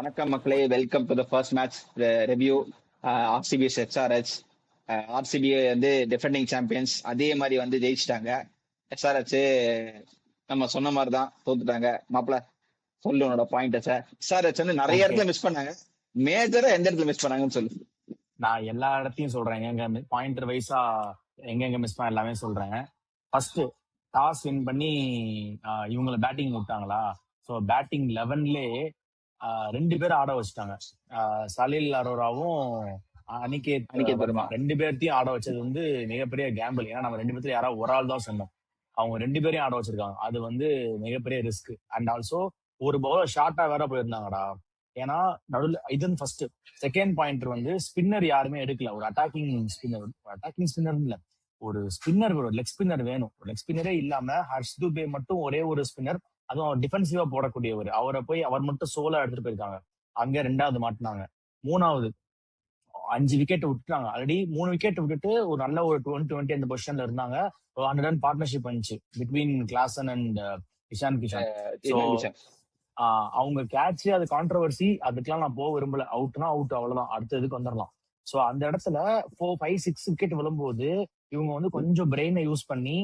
வணக்கம் மக்களே, welcome to the first match review. RCB SRH. RCB வந்து டிஃபெண்டிங் சாம்பியன்ஸ், அதே மாதிரி வந்து ஜெயிச்சிட்டாங்க. எஸ்ஆர்ஹெச் நம்ம சொன்ன மாதிரி தான் தோத்துட்டாங்க. மாப்பிள்ள சொல்லு உன்னோட பாயிண்ட். எஸ்ஆர்ஹெச் வந்து நிறைய இடத்துல மிஸ் பண்ணாங்க. மேஜரா எந்த இடத்துல மிஸ் பண்ணாங்கன்னு சொல்லு. நான் எல்லா இடத்தையும் சொல்றேன், எங்க பாயிண்டர் வைஸா எங்க மிஸ் பண்ண எல்லாமே சொல்றேன். ஃபர்ஸ்ட் டாஸ் வின் பண்ணி இவங்களை பேட்டிங் விட்டாங்களா? ஸோ பேட்டிங் 11லே 2 பேர் ஆட வச்சுட்டாங்க. சலீல் அரோராவும் அனிகேத் வர்மா 2 பேர்த்தையும் ஆட வச்சது வந்து மிகப்பெரிய கேம்பிள். ஏன்னா நம்ம 2 பேர்த்துல யாராவது ஒரு ஆள் தான் சொன்னோம், அவங்க 2 பேரையும் ஆட வச்சிருக்காங்க. அது வந்து மிகப்பெரிய ரிஸ்க். அண்ட் ஆல்சோ ஒரு பவுலர் ஷார்ட்டா வேற போயிருந்தாங்கடா. ஏன்னா நடுவில் இது ஃபர்ஸ்ட். செகண்ட் பாயிண்டர் வந்து ஸ்பின்னர் யாருமே எடுக்கல. ஒரு அட்டாக்கிங் ஸ்பின்னர் இல்ல, ஒரு ஸ்பின்னர், ஒரு லெக் ஸ்பின்னர் வேணும். ஒரு லெக் ஸ்பின்னரே இல்லாம ஹர்ஷ் துபே மட்டும் ஒரே ஒரு ஸ்பின்னர், அதுவும் அவர் டிஃபென்சிவா போடக்கூடியவர். அவர் மட்டும் சோலா எடுத்துட்டு போயிருக்காங்க. அங்க 2வது மாட்டினாங்க. 3வது 5 விக்கெட் விட்டுட்டாங்க. ஆல்ரெடி 3 விக்கெட் விட்டுட்டு ஒரு நல்ல ஒரு 20 அந்த பொசிஷன்ல இருந்தாங்க. 100 ரன் பார்ட்னர்ஷிப் வந்துச்சு between Klaasen and Ishan Kishan. அவங்க கேட்ச், அது கான்ட்ரவர்சி, அதுக்கெல்லாம் நான் போக விரும்பல. அவுட்னா அவுட், அவ்வளவுதான். அடுத்த இதுக்கு வந்துடலாம். சோ அந்த இடத்துல 4, 5, 6 விக்கெட் விழும்போது இவங்க வந்து கொஞ்சம் பிரெயினை யூஸ் பண்ணி,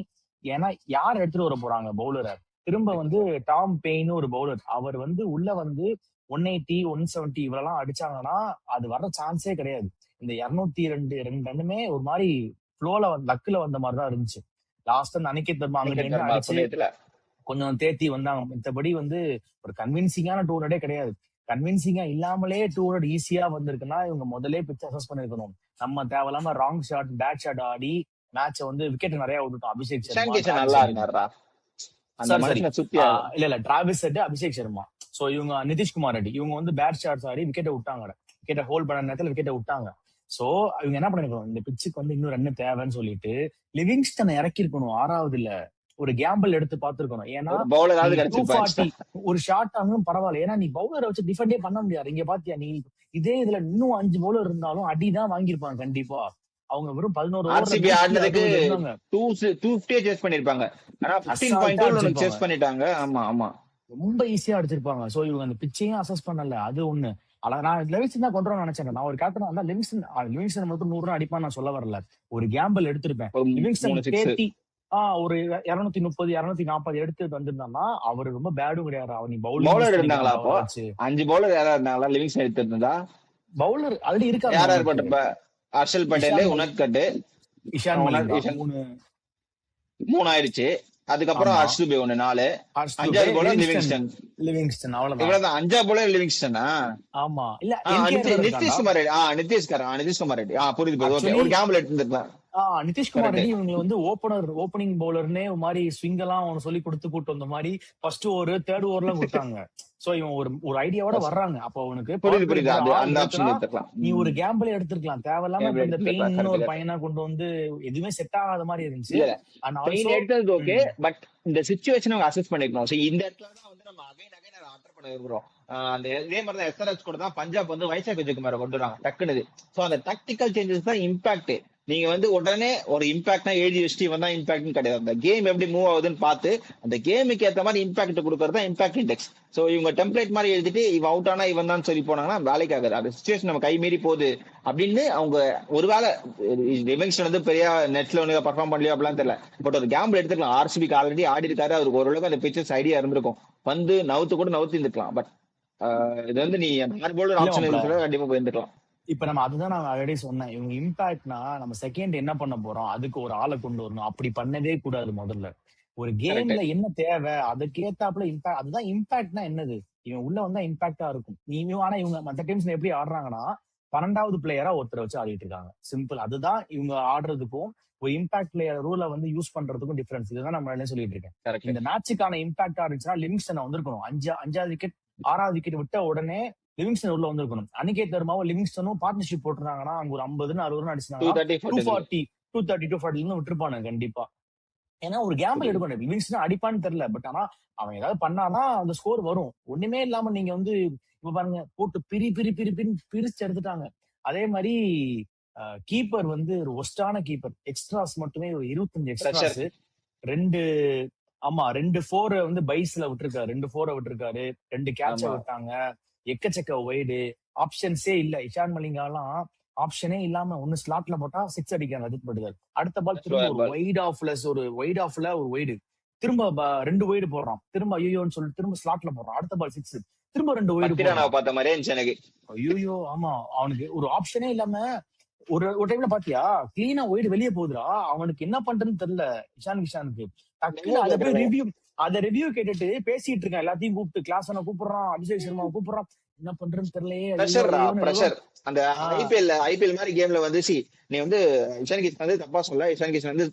ஏன்னா யார் எடுத்துட்டு வர போறாங்க பவுலரை? திரும்ப வந்து டாம் பெயின் ஒரு பவுலர், அவர் வந்து உள்ள வந்து 180, 170 இவ்வளவு அடிச்சாங்கன்னா அது வர சான்ஸே கிடையாது. இந்த 202 ரன்னுமே ஒரு மாதிரி ஃப்ளோல லக்குல வந்த மாதிரிதான் இருந்துச்சு. லாஸ்ட் அனிகேத் வர்மா அடிச்சு கொஞ்சம் தேத்தி வந்தாங்க. மத்தபடி வந்து ஒரு கன்வின்சிங்கான 200 கிடையாது. கன்வின்சிங்கா இல்லாமலே 200 ஈஸியா வந்திருக்குன்னா இவங்க முதலே பிச் அசஸ் பண்ணிருக்கணும். நம்ம தேவையில்லாம ராங் ஷாட், பேட் ஷாட் ஆடி மேட்ச வந்து விக்கெட் நிறைய விட்டுட்டோம். அபிஷேக் சர்மா இல்ல Travis head, Abhishek Sharma. So இவங்க நிதிஷ்குமார் ரெட்டி, இவங்க வந்து பேட் ஷாட்ஸ் ஆடி விக்கெட்டை விட்டாங்க. விக்கெட்டை ஹோல்ட் பண்ண நேரத்துல விக்கெட்டை விட்டாங்க. சோ இவங்க என்ன பண்ணிருக்கணும், இந்த பிச்சுக்கு வந்து இன்னும் 2 தேவைன்னு சொல்லிட்டு லிவிங்ஸ்டனை இறக்கி இருக்கணும் 6வது. இல்ல ஒரு கேம்பிள் எடுத்து பாத்துருக்கணும். ஏன்னா 240 ஒரு ஷாட் ஆனாலும் பரவாயில்ல. ஏன்னா நீ பவுலரை வச்சு டிஃபெண்டே பண்ண முடியாது. இங்க பாத்தியா நீ, இதே இதுல இன்னும் 5 பவுலர் இருந்தாலும் அடிதான் வாங்கிருப்பாங்க கண்டிப்பா. அவங்க வெறும் 11 ஆர்சிபி ஆடுனதுக்கு 250 சேஸ் பண்ணிருப்பாங்க. ஆனா 15.2 சேஸ் பண்ணிட்டாங்க. ஆமா ஆமா, ரொம்ப ஈஸியா அடிச்சிருப்பாங்க. சோ இவங்க அந்த பிச்சையும் அசஸ் பண்ணல. அது ஒண்ணு. நான் லெவிங்ஸ்டன் தான் கொண்டு வரணும்னு நினைச்சேன். நான் ஒரு கேப்டனா இருந்தா லிவிங்ஸ்டன் மட்டும் 100 ரன் அடிப்பான்னு நான் சொல்ல வரல. ஒரு கேம்பிள் எடுத்திருப்பேன். லிவிங்ஸ்டன் தேத்தி ஒரு 230, 240 எடுத்து வந்திருந்தான்னா அவரு ரொம்ப பேடும் கிடையாது. அவன் பவுலர் இருந்தாங்களா? அப்போ 5 பவுலர் யாரா இருந்தாங்களா? லிவிங்ஸ்டன் எடுத்திருந்தா பவுலர் ஆல்ரெடி இருக்காங்க. யாரா இருப்பா? ஹர்ஷல் பட்டேல், உனத்கட், இஷான் 3 ஆயிடுச்சு. அதுக்கப்புறம் ஹர்ஷ் துபே 1, 4, 5வது பவுலர் லிவிங்ஸ்டன். அவ்வளவுதான். 5வது பவுலர் லிவிங்ஸ்டனா? ஆமா. இல்ல நிதிஷ்குமார் ரெட்டி. புரியுது. ஒரு கேம்பிள் எடுத்துருக்கலாம். நிதிஷ்குமார் ரெட்டி இவங்க வந்து ஓப்பனிங் பவுலர்னே ஒரு மாதிரி ஸ்விங் எல்லாம் அவனை சொல்லி கொடுத்து கூட்டு வந்த மாதிரி ஃபர்ஸ்ட் ஓவர், 3rd ஓவர்லாம் கொடுத்தாங்க. சோ இவன் ஒரு ஐடியாவோட வர்றாங்க. அப்போ அவனுக்கு நீ ஒரு கேம்பிள் எடுத்திருக்கலாம். தேவையில்லாம இந்த பெயின் ஒரு பையனா கொண்டு வந்து எதுவுமே செட் ஆகாத மாதிரி இருந்துச்சு. எடுத்தது ஓகே, பட் இந்த சிச்சுவேஷன் அவங்க அசஸ் பண்ணிக்கணும். இந்த இடத்துல தான் வந்து நம்ம அகைன் ஆல்டர் பண்ண விரும்புறோம். அந்த இதே மாதிரி தான் எஸ்ஆர்ஹெச் கூட தான் பஞ்சாப் வந்து வைசாக் விஜயகுமாரை கொண்டு வராங்க டக்குனு. சோ அந்த டாக்டிக்கல் சேஞ்சஸ் தான் இம்பாக்ட். நீங்க வந்து உடனே ஒரு இம்பாக்ட்னா எழுதி வச்சுட்டு இவன் தான் இம்பாக்ட்னு கிடையாது. அந்த கேம் எப்படி மூவ் ஆகுதுன்னு பார்த்து அந்த கேமுக்கு ஏற்ற மாதிரி இம்பாக்ட் கொடுக்கறது தான் இம்பாக்ட் இண்டெக்ஸ். சோ இவங்க டெம்ப்ளேட் மாதிரி எழுதிட்டு இவன் அவுட் ஆனா இவன் தான் சொல்லி போனாங்கன்னா வேலைக்கு ஆகாது. அந்த சிச்சுவேஷன் நம்ம கை மீறி போகுது அப்படின்னு அவங்க ஒருவேளை லிவிங்ஸ்டன் வந்து பெரிய நெட்ல ஒண்ணு பர்ஃபார்ம் பண்ணலையோ அப்படிலாம் தெரியல. பட் ஒரு கேம்பிள் எடுத்துக்கலாம். ஆர்சிபிக்கு ஆல்ரெடி ஆடி இருக்காரு. அவருக்கு ஓரளவுக்கு அந்த பிச்சர்ஸ் ஐடியா இருந்திருக்கும். வந்து நவுத்து இருந்துக்கலாம். பட் இது வந்து நீ 4 பவுலர் ஆப்ஷன் கண்டிப்பா போயிருந்துக்கலாம். இப்ப நம்ம அதுதான் நான் ஆல்ரெடி சொன்னேன். இவங்க இம்பாக்ட்னா நம்ம செகண்ட் என்ன பண்ண போறோம், அதுக்கு ஒரு ஆளை கொண்டு வரணும். அப்படி பண்ணதே கூடாது. முதல்ல ஒரு கேம்ல என்ன தேவை அதுக்கு ஏத்தாப்புல இம்பாக்ட். அதுதான் இம்பாக்ட்னா என்னது, இவன் உள்ள வந்தா இம்பாக்டா இருக்கும். ஆனா இவங்க மற்ற டீம்ஸ்ல எப்படி ஆடுறாங்கன்னா 12வது பிளேயரா ஒருத்தரை வச்சு ஆடிட்டு இருக்காங்க. சிம்பிள். அதுதான் இவங்க ஆடுறதுக்கும் ஒரு இம்பாக்ட் பிளேயர் ரூலை வந்து யூஸ் பண்றதுக்கும் டிஃபரன்ஸ். இதுதான் நம்ம என்ன சொல்லிட்டு இருக்கேன். இந்த மேட்சுக்கான இம்பாக்டா இருந்துச்சுன்னா லிவிங்ஸ்டன் வந்திருக்கணும். 5வது விக்கெட் 6வது விக்கெட் விட்ட உடனே லிவிங்ஸ்டன் உள்ள வந்திருக்கணும். அனிகேத் வர்மாவும் லிவிங்ஸ்டனும் பார்ட்னர்ஷிப் போட்டுருந்தாங்கன்னா அங்க ஒரு 50, 60 ரன் அடிச்சிருந்தாங்க. 230, 240 விட்டுருப்பானு கண்டிப்பா. ஏன்னா ஒரு கேம்பிள் எடுக்கணும். லிவிங்ஸ்டன் அடிப்பான்னு தெரியல, பட் ஆனா அவன் ஏதாவது பண்ணானா அந்த ஸ்கோர் வரும். ஒண்ணுமே இல்லாம நீங்க வந்து இப்ப பாருங்க போட்டு பிரிச்சு எடுத்துட்டாங்க. அதே மாதிரி கீப்பர் வந்து ஒரு ஒஸ்டான கீப்பர். எக்ஸ்ட்ராஸ் மட்டுமே ஒரு 25 எக்ஸ்ட்ராஸ், 2 4 வந்து பைஸ்ல விட்டுருக்காரு. 2 4 விட்டுருக்காரு. 2 கேட்ச விட்டாங்க. எக்கச்சக்க ஒய்டு, ஆப்ஷன்ஸே இல்ல. இஷான் மலிங்காலாம் ஆப்ஷனே இல்லாம ஒன்னு ஸ்லாட்ல போட்டா சிக்ஸ் அடிக்கிறான் ரஜத் பட்டிதார். அடுத்த பால் திரும்ப ஸ்லோயர் ஒரு பால். வைட் ஆஃப்ல ஒரு ஒய்டு, திரும்ப ரெண்டு ஒய்டு போடுறான், திரும்ப ஐயோன்னு சொல்லி திரும்ப ஸ்லாட்ல போடுறான், அடுத்த பால் சிக்ஸ், திரும்ப ரெண்டு ஒய்டு பத்திரானாவை போடுறான். பார்த்த மாதிரியே இருந்துச்சு எனக்கு. ஐயோ ஆமா, அவனுக்கு ஒரு ஆப்ஷனே இல்லாம ஒரு டைம்ல பாத்தியா கிளீனா ஒய்டு வெளியே போகுதுடா, அவனுக்கு என்ன பண்றதுன்னு தெரியல கிஷானுக்கு. டக்குன்னு அதை ரிவ்யூ கேட்டுட்டு பேசிட்டு இருக்கான், எல்லாத்தையும் கூப்பிட்டு கிளாஸ் கூப்பிடுறான், அபிஷேக் சர்மா கூப்பிடுறான், என்ன பண்றதுன்னு தெரியலையே, ஐயோ பிரஷர். அந்த ஐபிஎல் மாதிரி கேம்ல வந்து நீ வந்து இஷான் கிஷன் வந்து தப்பா சொல்ல, இஷான் கிஷன் வந்து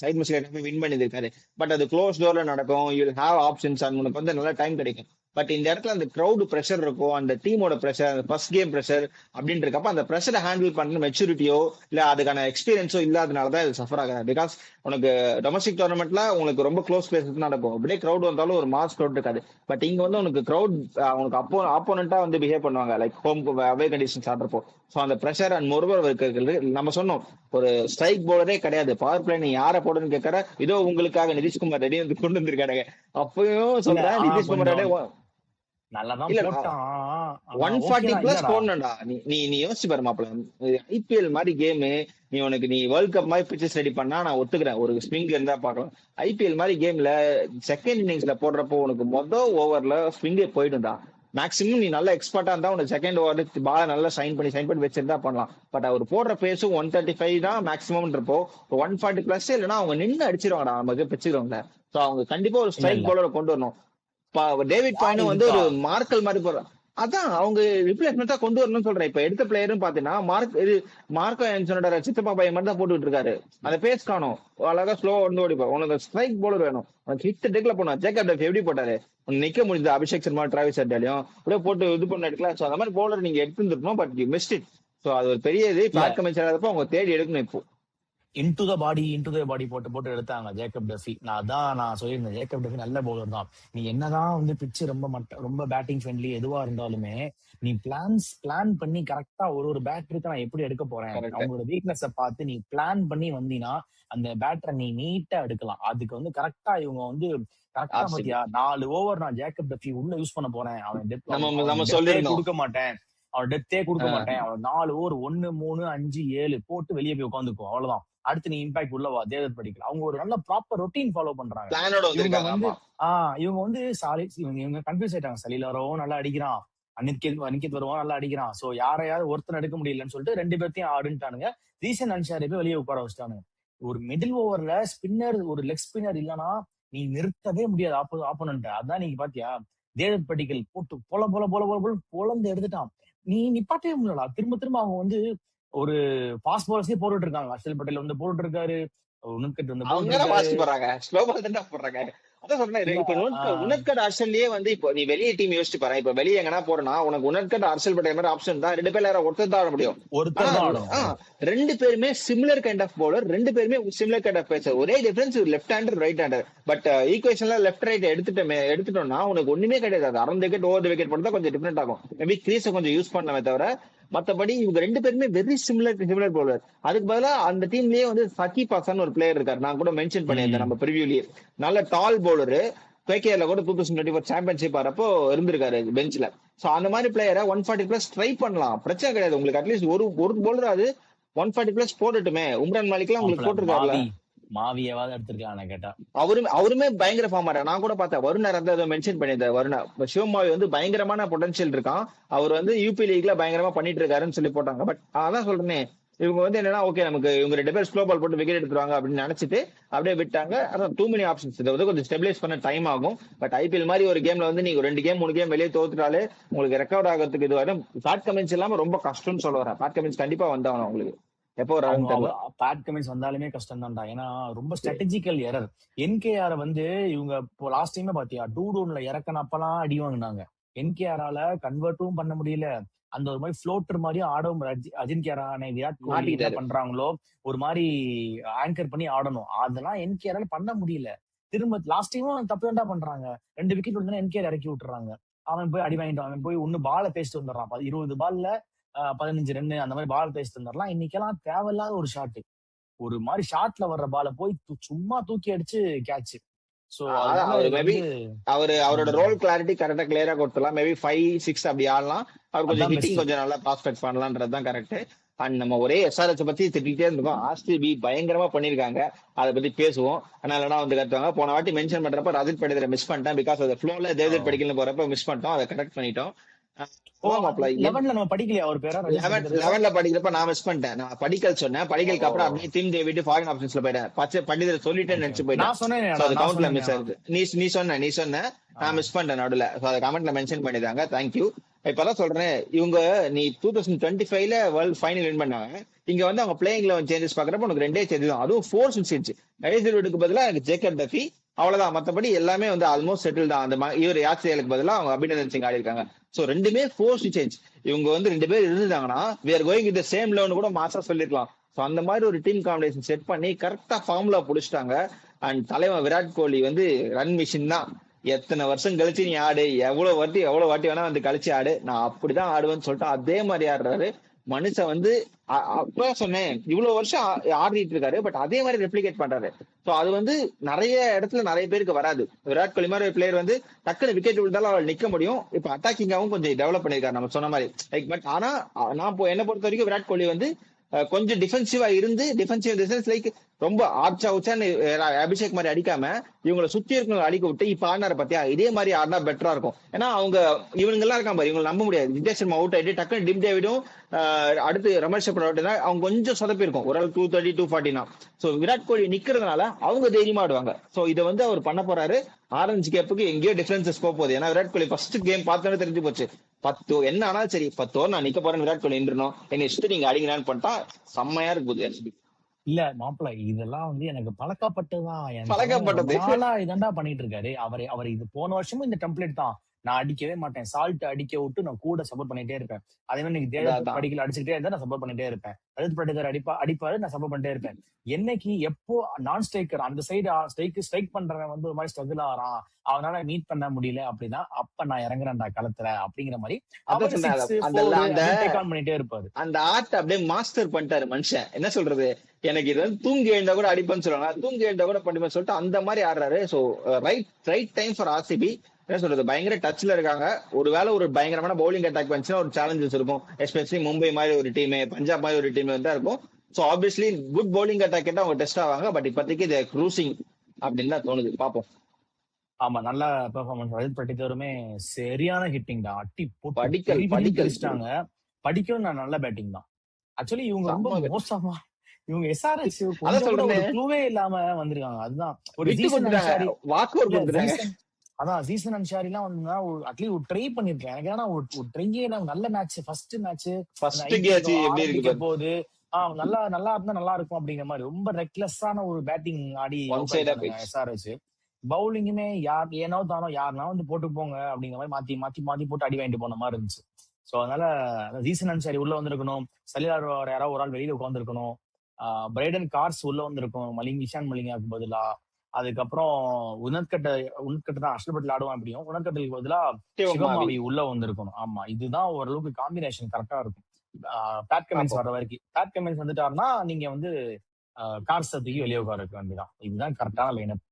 சைட் மிஸ்ல வின் பண்ணிருக்காரு. பட் அது க்ளோஸ் டோர்ல நடக்கும், you will have options, and உனக்கு வந்து நல்ல டைம் கிடைக்கும். பட் இந்த இடத்துல அந்த கிரௌடு பிரஷர் இருக்கும், அந்த டீமோட பிரஷர், அந்த ஃபர்ஸ்ட் கேம் பிரஷர் அப்படின்னு இருக்கப்ப அந்த பிரஷரை ஹேண்டில் பண்ண மெச்சூரிட்டியோ இல்ல அதுக்கான எக்ஸ்பீரியன்ஸோ இல்லாதனாலதான் இது சஃபர் ஆகுது. பிகாஸ் உனக்கு டொமஸ்டிக் டோர்னமெண்ட்ல உங்களுக்கு ரொம்ப க்ளோஸ் பிளேசஸ் நடக்கும், அப்படியே கிரௌட் வந்தாலும் ஒரு மாஸ் கிரௌட் இருக்காது. பட் இங்க வந்து உனக்கு கிரௌட் உனக்கு ஆப்போனண்டா வந்து பிஹேவ் பண்ணுவாங்க, லைக் ஹோம் அவே கண்டிஷன்ஸ் ஆடுறப்போ. ஸோ அந்த பிரஷர் அண்ட் மொருவர் இருக்கிறது நம்ம சொன்னோம், ஒரு ஸ்ட்ரைக் போலரே கிடையாது, பவர் பிளே நீ யாரை போடுன்னு கேட்கற, இதோ உங்களுக்காக நிதிஷ்குமார் ரெடி வந்து கொண்டு வந்திருக்காங்க. அப்பயும் சொல்றேன் நிதிஷ்குமார் ரெடி இல்ல 140 பிளஸ் போடணும்டா. நீ யோசிச்சு பாரு மாப்பிள்ள, ஐபிஎல் மாதிரி கேமு நீ வேர்ல்ட் கப் மாதிரி பிச்சஸ் ரெடி பண்ணா நான் ஒத்துக்கிறேன், ஒரு ஸ்விங் இருந்தா பாக்கலாம். ஐபிஎல் மாதிரி கேம்ல செகண்ட் இன்னிங்ஸ்ல போடுறப்போ உனக்கு ஓவர்ல ஸ்விங்கே போயிடும்டா. மேக்ஸிமம் நீ நல்ல எக்ஸ்பர்ட்டா இருந்தா உனக்கு செகண்ட் ஓவர் பால் நல்லா சைன் பண்ணி வச்சிருந்தா பண்ணலாம். பட் அவர் போடுற பேஸும் 135 தான் மேக்ஸிமம் இருப்போ, 140 பிளஸ் இல்லைன்னா அவங்க நின்று அடிச்சிருவாங்கடா நமக்கு பிச்சுக்கிறவங்க. ஸோ அவங்க கண்டிப்பா ஒரு ஸ்ட்ரைக் பவுலரை கொண்டு வரணும். டேவிட் பாயினும் வந்து ஒரு மார்க்கல் மாதிரி போடுறான், அதான் அவங்க ரிப்ளேஸ்மெண்டா கொண்டு வரணும்னு சொல்றேன். இப்ப எடுத்த பிளேயரும் பாத்தீங்கன்னா மார்க்கோ ஆன்சனோட சித்தப்பா பையன் மாதிரி தான் போட்டுட்டு இருக்காரு. அந்த பேஸ் காணும், அழகா ஸ்லோ வந்து ஓடிப்பா. உனக்கு ஸ்ட்ரைக் போலர் வேணும், உனக்கு ஹிட் டெக்ல போனா ஜேக்கப் டெஃப் எப்படி போட்டாரு, நிக்க முடிஞ்சது அபிஷேக் சர்மா டிராவிஸ் ஹெட்லயும் அப்படியே போட்டு இது பண்ண எடுக்கலாம். ஸோ அந்த மாதிரி போலர் நீங்க எடுத்துருக்கணும், but you missed it. So அது ஒரு பெரிய இது பேட் கமெண்ட்ஸ் ஆகிறப்ப அவங்க தேடி எடுக்கணும். இப்போ இன்டு த பாடி போட்டு எடுத்தாங்க ஜேக்கப் டெஃபி. நான் சொல்லியிருந்தேன் ஜேக்கப் டெஃபி நல்ல பவுலர் தான். நீ என்னதான் வந்து பிச்சு ரொம்ப பேட்டிங் ஃப்ரெண்ட்லி எதுவா இருந்தாலுமே நீ பிளான் பண்ணி கரெக்டா ஒரு பேட்டருக்கு நான் எப்படி எடுக்க போறேன், அவங்களோட வீக்னஸ பார்த்து நீ பிளான் பண்ணி வந்தீங்கன்னா அந்த பேட்டரை நீ நீட்டா எடுக்கலாம். அதுக்கு வந்து கரெக்டா இவங்க வந்து கரெக்டா பாத்தியா 4 ஓவர் நான் ஜேக்கப் டெஃபி உள்ள யூஸ் பண்ண போறேன், அவன் கொடுக்க மாட்டேன், அவன் டெத்தே கொடுக்க மாட்டேன், அவன் 4 ஓவர் 1, 3, 5, 7 போட்டு வெளியே போய் உட்காந்துக்கும், அவ்வளவுதான். அடுத்து நீ இம்பாக்ட் உள்ளவா தேவதத் படிக்கல. அவங்க ஒரு நல்ல ப்ராப்பர் ரொட்டீன் ஃபாலோ பண்றாங்க. இவங்க வந்து இவங்க கன்ஃபியூஸ் ஆயிட்டாங்க. சலீலரும் நல்லா அடிக்கிறான், அனிகேத் வருவான் நல்லா அடிக்கிறான், சோ யாரையாவது ஒருத்தர் எடுக்க முடியலன்னு சொல்லிட்டு 2 பேர்த்தையும் ஆடுன்ட்டானுங்க. ரீசன் அன்சாரி போய் வெளியே உட்கார வச்சுட்டானுங்க. ஒரு மிடில் ஓவர்ல ஸ்பின்னர், ஒரு லெக் ஸ்பின்னர் இல்லனா நீ நிறுத்தவே முடியாது ஆப்போனன்ட். அதான் நீங்க பாத்தியா தேவதத் படிக்கல் போட்டு பொலந்து எடுத்துட்டான், நீ நிப்பாட்டவே முடியலடா. திரும்ப அவங்க வந்து ஒரு ஃபாஸ்ட் பால்ஸே போட்டுட்டு இருக்காங்க. அர்ஷல் பட்டேல் வந்து போட்டுட்டு இருக்காரு, உனக்கட் வந்து போடுறாங்க, ஸ்லோ பால் தான் போடுறாங்க. அதான் சொல்றேன், இப்ப உனக்கட் அர்ஷல்லே வந்து இப்போ நீ வெளியே டீம் யோசிச்சு பாரு, இப்ப வெளியே எங்கன்னா போறனா உனக்கு உனக்கட் அர்ஷல் பட்டேல் மாதிரி ஆப்ஷன் தான், 2 பேர்ல ஒருத்தர் தான் ஆட முடியும். 2 பேருமே சிமிலர் கைண்ட் ஆஃப் பவுலர், 2 பேருமே சிமிலர் கைண்ட் ஆஃப் பேசர். ஒரே difference left hander right hander. But ஈக்குவேஷன்ல லெஃப்ட் ரைட் எடுத்துட்டோம்னா உனக்கு ஒண்ணுமே கிடையாது. அரௌண்ட் விக்கெட் ஓவர் விக்கெட் போட்டு தான் கொஞ்சம் டிஃபரெண்ட் ஆகும். மேபி கிரீஸை கொஞ்சம் யூஸ் பண்ணலாமே தவிர மத்தபடி இவங்க 2 பேருமே வெரி சிமிலர் பவுலர். அதுக்கு பதிலா அந்த டீம்லயே வந்து சகிப் ஹசன் ஒரு பிளேயர் இருக்காரு, நான் கூட மென்ஷன் பண்ணியிருந்தேன் நம்ம ப்ரிவியூலயே. நல்ல டால் பவுலரு, கேகேஆர்ல கூட 2024 சாம்பியன்ஷிப் ஆறப்போ இருந்திருக்காரு பெஞ்ச்ல. சோ அந்த மாதிரி பிளேயரை 140 பிளஸ் ட்ரை பண்ணலாம், பிரச்சனை கிடையாது. உங்களுக்கு அட்லீஸ்ட் ஒரு பவுலர் அது 140 பிளஸ் போட்டுட்டுமே. உம்ரான் மாலிக் எல்லாம் உங்களுக்கு போட்டிருக்காருல, மாவியாவது எடுத்திருக்கலாம் கேட்டா. அவருமே பயங்கர ஃபார்மர். நான் கூட பார்த்தேன், வருணர் வந்து மென்ஷன் பண்ணியிருந்தார். வருணா சிவமாவி வந்து பயங்கரமான பொட்டன்ஷியல் இருக்கான், அவர் வந்து யூபி லீக்ல பயங்கரமா பண்ணிட்டு இருக்காருன்னு சொல்லி போட்டாங்க. பட் அதான் சொல்றேனே, இவங்க வந்து என்னன்னா ஓகே நமக்கு இவங்க 2 பேர் ஸ்லோ பால் போட்டு விக்கெட் எடுத்துருவாங்க அப்படின்னு நினைச்சிட்டு அப்படியே விட்டாங்க. அதான் டூ மெனி ஆப்ஷன்ஸ். இதை வந்து கொஞ்சம் ஸ்டெபிலைஸ் பண்ண டைம் ஆகும். பட் ஐபிஎல் மாதிரி ஒரு கேம்ல வந்து நீங்க 2 கேம் 3 கேம் வெளியே தோத்துட்டாலே உங்களுக்கு ரெக்கவர் ஆகிறதுக்கு இது வரும். பேட் கமெண்ட்ஸ் இல்லாம ரொம்ப கஷ்டம்னு சொல்ல வரேன். பேட் கமெண்ட்ஸ் கண்டிப்பா வந்தாகணும் உங்களுக்கு. எப்போ பேட் கமெண்ட்ஸ் வந்தாலுமே கஷ்டம் தான்டா, ஏன்னா ரொம்ப ஸ்ட்ராட்டஜிக்கல் எரர். என்கேஆர் வந்து இவங்க லாஸ்ட் டைமே பாத்தியா டூடோன்ல இறக்கனப்பெல்லாம் அடி வாங்கினாங்க. என்கேஆரால கன்வெர்ட்டும் பண்ண முடியல, அந்த ஒரு மாதிரி ஃப்ளோட்டர் மாதிரியும் ஆடவும். அஜின்கே ரஹானே, விராட் கோலி என்ன பண்றாங்களோ ஒரு மாதிரி ஆங்கர் பண்ணி ஆடணும், அதெல்லாம் என்கேஆரால பண்ண முடியல. திரும்ப லாஸ்ட் டைமும் தப்பு தான்டா பண்றாங்க. 2 விக்கெட் விழுந்தா என்கேஆர் இறக்கி விட்டுறாங்க. அவன் போய் அடி வாங்கிட்டு அவன் போய் ஒண்ணு பால பேசிட்டு வந்துடுறான். 20 பால்ல 15 ரன் அந்த மாதிரி பால் பேசிட்டு வந்துடலாம். இன்னைக்கெல்லாம் தேவையில்லாத ஒரு ஷாட், ஒரு மாதிரி ஷாட்ல வர்ற பால போய் சும்மா தூக்கி அடிச்சு கேட்ச். சோ அதான் அதனால அவரு இது மேபி வந்து அவரோட ம், ரோல் கிளாரிட்டி கரெக்டா கிளியரா கொடுத்துலாம். மேபி 5-6 அப்படி ஆடலாம். அவர் கொஞ்சம் அதான் ஹிட்டிங் பெஸ்ட். கொஞ்சம் நல்லா ப்ராஸ்பெக்ட் பண்ணலான்றது தான் கரெக்ட். அண்ட் நம்ம ஒரே எஸ்ஆர்எச் பத்தி திட்டிகிட்டே இருந்தோம். ஆர்சிபி பயங்கரமா பண்ணிருக்காங்க, அதை பத்தி பேசுவோம். ஆனா இல்லைனா வந்து கத்துவாங்க. போன வாட்டி மென்ஷன் பண்றப்ப ரஜித் பண்டிதரை மிஸ் பண்ணிட்டேன். பிகாஸ் அந்த ஃப்ளோல தேவதத் படிக்கல போறப்ப மிஸ் பண்ணிட்டோம். அதை கரெக்ட் பண்ணிட்டோம். ஓ, அதான் மாப்பிள 11ல நம்ம படிக்கலையா அவர் பேரா, ரஜித் பண்டிதர்? 11ல படிக்கிறப்ப நான் மிஸ் பண்ணிட்டேன். நான் படிக்கல் சொன்னேன். படிக்கலுக்கு அப்புறம் ஓ, அப்படியே டீம் டேவிட் ஃபாரின் ஆப்ஷன்ஸ்ல போயிட்டேன். பச்சை பண்டிதர் சொல்லிட்டேன்னு ஓகே நினைச்சு ஓகே. போயிட்டேன். நான் சோ சொன்னேனேடா, அது நான் கவுண்ட்ல மிஸ் சொன்னேனேடா. ஆயிருக்கு. நீ சொன்ன ஆ, நான் மிஸ் பண்ணிட்டேன் நடுவுல. அதை கமெண்ட்ல மென்ஷன் பண்ணிருக்காங்க. தேங்க்யூ. இப்பதான் சொல்றேன், இவங்க நீ 2025ல வேர்ல்ட் ஃபைனல் வின் பண்ணாங்க. இங்க வந்து அவங்க பிளேயிங் லெவன் சேஞ்சஸ் பாக்குறப்ப உனக்கு ரெண்டே சேஞ்ச் தான், அதுவும் ஃபோர்ஸ் சேஞ்ச். ஐசர்வுட்க்கு பதிலா எனக்கு ஜேக்கப் டஃபி, அவ்வளவுதான். மத்தபடி எல்லாமே வந்து ஆல்மோஸ்ட் செட்டில் தான். இவர் யாத்ரேலுக்கு பதிலா அவங்க அபிநந்தன் சிங் ஆடி இருக்காங்க. சோ ரெண்டுமே ஃபோர்ஸ் சேஞ்ச். இவங்க வந்து 2 பேர் இருந்தாங்கன்னா we are going with the same level கூட மாசா சொல்லிருக்கலாம். சோ அந்த மாதிரி ஒரு டீம் காம்பினேஷன் செட் பண்ணி கரெக்டா ஃபார்முலா புடிச்சிட்டாங்க. அண்ட் தலைவன் விராட் கோலி வந்து ரன் மிஷின் தான். எத்தனை வருஷம் கழிச்சு நீ ஆடு, எவ்வளவு வாட்டி வேணா வந்து கழிச்சு ஆடு, நான் அப்படிதான் ஆடுவேன்னு சொல்லிட்டு அதே மாதிரி ஆடுறாரு மனுஷன் வந்து. அப்ப சொன்னேன், இவ்வளவு வருஷம் ஆடிட்டு இருக்காரு, பட் அதே மாதிரி ரெப்ளிகேட் பண்றாரு. சோ அது வந்து நிறைய இடத்துல நிறைய பேருக்கு வராது. விராட் கோலி மாதிரி ஒரு பிளேயர் வந்து டக்குனு விக்கெட் விழுந்தாலும் அவர் நிக்க முடியும். இப்ப அட்டாக்கிங்காவும் கொஞ்சம் டெவலப் பண்ணிருக்காரு நம்ம சொன்ன மாதிரி. லைக் பட் ஆனா என்ன பொறுத்த வரைக்கும் விராட் கோலி வந்து கொஞ்சம் டிஃபென்சிவா இருந்து, டிஃபென்சிவ் லைக் ரொம்ப ஆச்சா உச்சான்னு அபிஷேக் மாதிரி அடிக்காம இவங்களை சுத்தி இருக்கவங்க அடிக்க விட்டு இப்ப ஆடினாரு பாத்தியா, இதே மாதிரி ஆடினா பெட்டரா இருக்கும். ஏன்னா அவங்க இவங்க எல்லாம் இருக்காங்க பாரு, இவங்க நம்ப முடியாது. விஜய் சர்மா அவுட் ஆயிட்டு டக்குனு டிம் டேவிடும் அடுத்து ரமேஷ் சர்மா அவுட், அவங்க கொஞ்சம் சொதப்பி இருக்கும் ஒரு 230 240. சோ விராட் கோலி நிக்கிறதுனால அவங்க தைரியமா ஆடுவாங்க. சோ இதை வந்து அவர் பண்ண போறாரு. ஆரஞ்சு கேப்புக்கு எங்கேயோ டிஃபரன்சஸ் போகுது. ஏன்னா விராட் கோலி ஃபர்ஸ்ட் கேம் பார்த்தோன்னே தெரிஞ்சு போச்சு. 10 என்ன ஆனாலும் சரி 10 ஓவர் நான் நிக்க போறேன்னு விராட் கோலி நின்றணும், என்னை இஷ்டம் நீங்க அடிங்களான்னு பண்ணிட்டா செம்மையா இருக்குது. இல்ல மாப்பிள்ள, இதெல்லாம் வந்து எனக்கு பழக்கப்பட்டதுதான். என் தலைவன் ரொம்ப பழக்கப்பட்டது. நாளா இதாண்டா பண்ணிட்டு இருக்காரு. அவர் இது போன வருஷமும் இந்த டெம்ப்ளேட் தான். நான் அடிக்கவே மாட்டேன், சால்ட் அடிக்க விட்டு நான் கூட சப்போர்ட் பண்ணிட்டே இருப்பேன். அதே மாதிரி நீங்க தேவதத் அதான் படிக்கல அடிச்சுக்கிட்டே இருந்தா நான் சப்போர்ட் பண்ணிட்டே இருப்பேன். ரஜித் பண்டிதர் அடிப்பாரு, நான் சப்போர்ட் பண்ணிட்டே இருப்பேன். என்னைக்கு எப்போ நான் ஸ்ட்ரைக்கர் அந்த சைடு ஸ்ட்ரைக் பண்றவன் வந்து ஒரு மாதிரி ஸ்ட்ரகிள் ஆறான், அவனால மீட் பண்ண முடியல அப்படின்னா அப்ப நான் இறங்குறேன்டா களத்துல அப்படிங்கிற மாதிரி அதான் அவர் சொன்னேன். 6 அந்த 4 அந்த அப்படின்னு டேக் ஆன் பண்ணிட்டே இருப்பாரு. அந்த ஆர்ட் அப்படியே மாஸ்டர் பண்ணிட்டாரு மனுஷன். என்ன சொல்றது, எனக்கு இது வந்து தூங்கி எழுந்தா கூட அடிப்பேன்னு சொல்லுவாங்க, தூங்கி எழுந்தா கூட பண்ணிப்பேன்னு சொல்லிட்டு அந்த மாதிரி ஆடுறாரு. So right time for RCB. என்ன சொல்றது, பயங்கர டச்ல இருக்காங்க. ஒருவேளை ஒரு பயங்கரமான பவுலிங் அட்டாக் வந்துச்சுன்னா ஒரு சேலஞ்சஸ் இருக்கும். எஸ்பெஷலி மும்பை மாதிரி ஒரு டீம், பஞ்சாப் மாதிரி ஒரு டீம் தான் இருக்கும். So obviously good bowling attack கேட்டா அவங்க டெஸ்ட் ஆவாங்க. பட் இப்போதைக்கு இது க்ரூசிங் அப்படின்னு தான் தோணுது. பார்ப்போம். ஆமா, நல்ல பெர்ஃபார்மன்ஸ். ரஜித் பட்டிதாருமே சரியான ஹிட்டிங் தான், அட்டி போட்டு படிக்கல் தெரிச்சிட்டாங்க. படிக்கவும் நான் நல்ல பேட்டிங் தான். ஆக்சுவலி இவங்க ரொம்ப செம்ம. மோசமா, இவங்க எஸ்ஆர்எச் அதான் கொஞ்சம் கூட ஒரு சொல்றேன், க்ளூவே இல்லாம வந்திருக்காங்க. அதுதான் ஒரு விட்டு ஜீசன் கொடுத்துட்டாங்க, அன்சாரி. வாக் அவுட் இல்ல கொடுத்துட்டாங்க. ஜீசன் அன்சாரி எல்லாம் வந்து அட்லீஸ்ட் ஒரு ட்ரை பண்ணிருக்கேன். எனக்கு ஏன்னா ஒரு ட்ரையே நல்ல மேட்ச், ஃபர்ஸ்ட் மேட்ச் அந்த ஃபர்ஸ்ட் ஐபிஎல் கேட்ச் எப்படி இருக்கு ஆரம்பிக்க பாரு. போது நல்லா நல்லா இருந்தா நல்லா இருக்கும் அப்படிங்கிற மாதிரி ரொம்ப ரெக்லெஸ்ஸான ஒரு பேட்டிங் ஆடி ஒன் அவுட் சைடா ஆயிட்டானுங்க போயிடுச்சு. எஸ்ஆர்எச். பவுலிங்குமே யார் ஏனோ தானோ யாருனா வந்து போட்டு போங்க அப்படிங்கிற மாதிரி மாத்தி மாத்தி மாத்தி போட்டு அடி வாங்கிட்டு போன மாதிரி இருந்துச்சு. சோ அதனால ஜீசன் அன்சாரி உள்ள வந்திருக்கணும், சலிலார் யாராவது ஒரு ஆள் வெளியில உட்காந்துருக்கணும், பிரைடன் கார்ஸ் உள்ள வந்திருக்கும் இஷான் மலிங்காக்கு பதிலா. அதுக்கப்புறம் உனத்கட்ட தான் அஷ்டல் பட்டில் ஆடுவான். எப்படியும் உனத்கட்டுக்கு பதிலா சிவமாவி உள்ள வந்திருக்கணும். ஆமா, இதுதான் ஓரளவுக்கு காம்பினேஷன் கரெக்டா இருக்கும். பேட் கமெண்ட்ஸ் வர வரைக்கும். பேட் கமெண்ட்ஸ் வந்துட்டாருன்னா நீங்க வந்து கார்ஸ் தூக்கி வெளியே உட்கார இருக்க வேண்டியதான். இதுதான் கரெக்டான லைனப்.